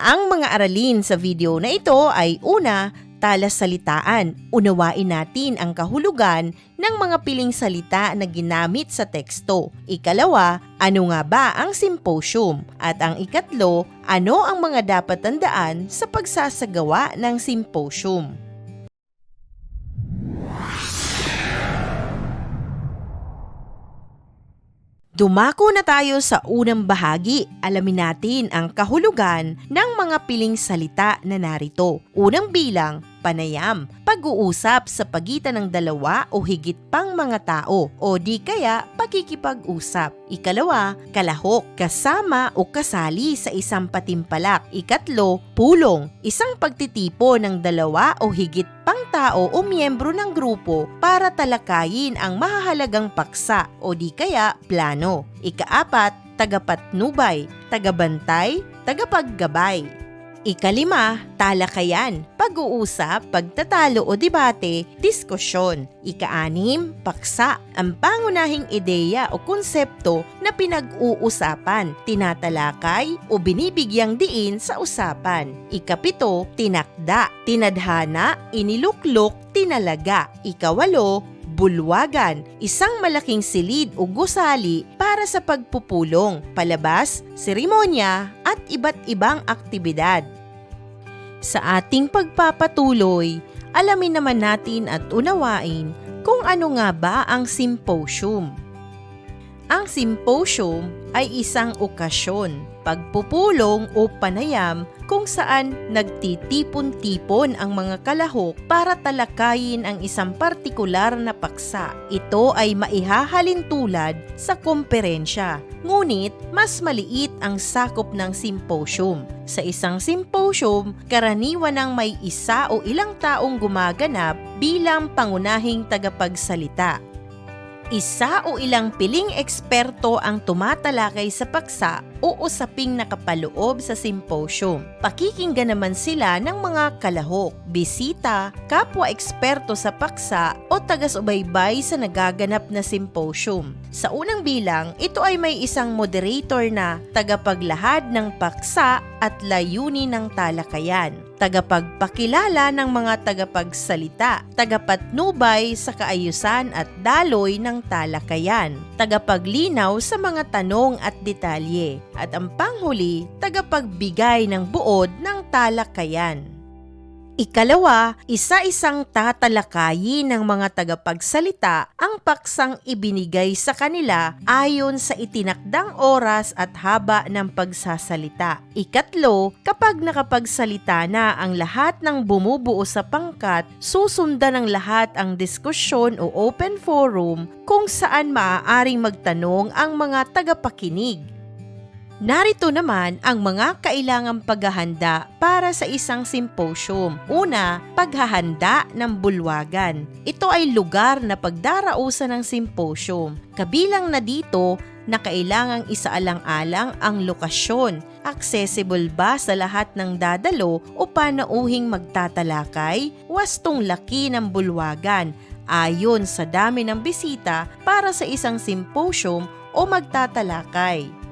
Ang mga aralin sa video na ito ay una, talasalitaan. Unawain natin ang kahulugan ng mga piling salita na ginamit sa teksto. Ikalawa, ano nga ba ang symposium? At ang ikatlo, ano ang mga dapat tandaan sa pagsasagawa ng symposium? Dumako na tayo sa unang bahagi. Alamin natin ang kahulugan ng mga piling salita na narito. Unang bilang, panayam, pag-uusap sa pagitan ng dalawa o higit pang mga tao o di kaya pakikipag-usap. Ikalawa, kalahok, kasama o kasali sa isang patimpalak. Ikatlo, pulong, isang pagtitipo ng dalawa o higit pang tao o miyembro ng grupo para talakayin ang mahahalagang paksa o di kaya plano. Ikaapat, tagapatnubay, tagabantay, tagapaggabay. Ikalima, talakayan, pag-uusap, pagtatalo o debate, diskusyon. Ikaanim, paksa, ang pangunahing ideya o konsepto na pinag-uusapan, tinatalakay o binibigyang diin sa usapan. Ikapito, tinakda, tinadhana, iniluklok, tinalaga. Ikawalo, bulwagan, isang malaking silid o gusali para sa pagpupulong, palabas, seremonya at iba't ibang aktibidad. Sa ating pagpapatuloy, alamin naman natin at unawain kung ano nga ba ang symposium. Ang symposium ay isang okasyon, pagpupulong o panayam kung saan nagtitipon-tipon ang mga kalahok para talakayin ang isang partikular na paksa. Ito ay maihahalin tulad sa komperensya, ngunit mas maliit ang sakop ng symposium. Sa isang symposium, karaniwan ang may isa o ilang taong gumaganap bilang pangunahing tagapagsalita. Isa o ilang piling eksperto ang tumatalakay sa paksa o usaping nakapaloob sa symposium. Pakikinggan naman sila ng mga kalahok, bisita, kapwa eksperto sa paksa o taga-subaybay sa nagaganap na symposium. Sa unang bilang, ito ay may isang moderator na tagapaglahad ng paksa at layunin ng talakayan, tagapagpakilala ng mga tagapagsalita, tagapatnubay sa kaayusan at daloy ng talakayan, tagapaglinaw sa mga tanong at detalye, at ang panghuli, tagapagbigay ng buod ng talakayan. Ikalawa, isa-isang tatalakayin ng mga tagapagsalita ang paksang ibinigay sa kanila ayon sa itinakdang oras at haba ng pagsasalita. Ikatlo, kapag nakapagsalita na ang lahat ng bumubuo sa pangkat, susundan ng lahat ang diskusyon o open forum kung saan maaaring magtanong ang mga tagapakinig. Narito naman ang mga kailangang paghahanda para sa isang symposium. Una, paghahanda ng bulwagan. Ito ay lugar na pagdarausan ng symposium. Kabilang na dito na kailangang isaalang-alang ang lokasyon. Accessible ba sa lahat ng dadalo o panauhing magtatalakay? Wastong laki ng bulwagan ayon sa dami ng bisita para sa isang symposium o magtatalakay.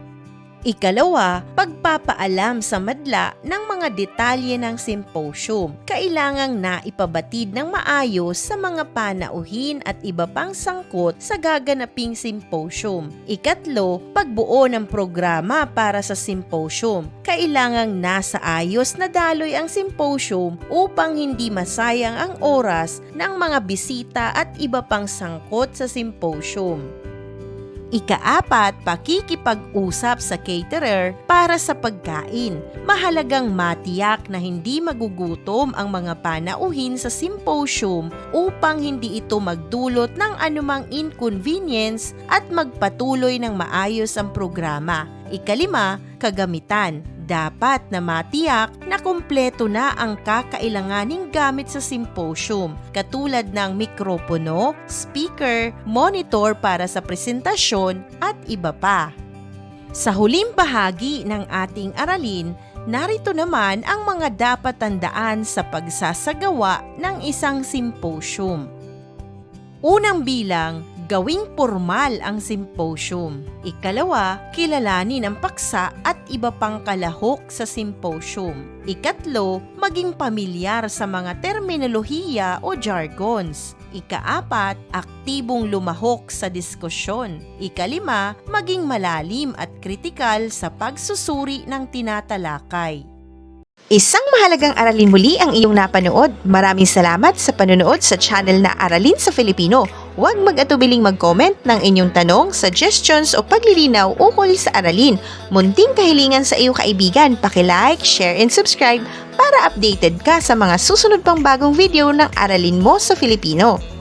Ikalawa, pagpapaalam sa madla ng mga detalye ng symposium. Kailangang naipabatid ng maayos sa mga panauhin at iba pang sangkot sa gaganaping symposium. Ikatlo, pagbuo ng programa para sa symposium. Kailangang nasa ayos na daloy ang symposium upang hindi masayang ang oras ng mga bisita at iba pang sangkot sa symposium. Ikaapat, pakikipag-usap sa caterer para sa pagkain. Mahalagang matiyak na hindi magugutom ang mga panauhin sa symposium upang hindi ito magdulot ng anumang inconvenience at magpatuloy ng maayos ang programa. Ikalima, kagamitan. Dapat na matiyak na kumpleto na ang kakailanganing gamit sa symposium, katulad ng mikropono, speaker, monitor para sa presentasyon at iba pa. Sa huling bahagi ng ating aralin, narito naman ang mga dapat tandaan sa pagsasagawa ng isang symposium. Unang bilang, Gawing formal ang symposium. Ikalawa, kilalanin ang paksa at iba pang kalahok sa symposium. Ikatlo, maging pamilyar sa mga terminolohiya o jargons. Ikaapat, aktibong lumahok sa diskusyon. Ikalima, maging malalim at kritikal sa pagsusuri ng tinatalakay. Isang mahalagang aralin muli ang iyong napanood. Maraming salamat sa panonood sa channel na Aralin sa Filipino. Huwag mag-atubiling mag-comment ng inyong tanong, suggestions o paglilinaw ukol sa aralin. Munting kahilingan sa iyong kaibigan, paki-like, share and subscribe para updated ka sa mga susunod pang bagong video ng Aralin mo sa Filipino.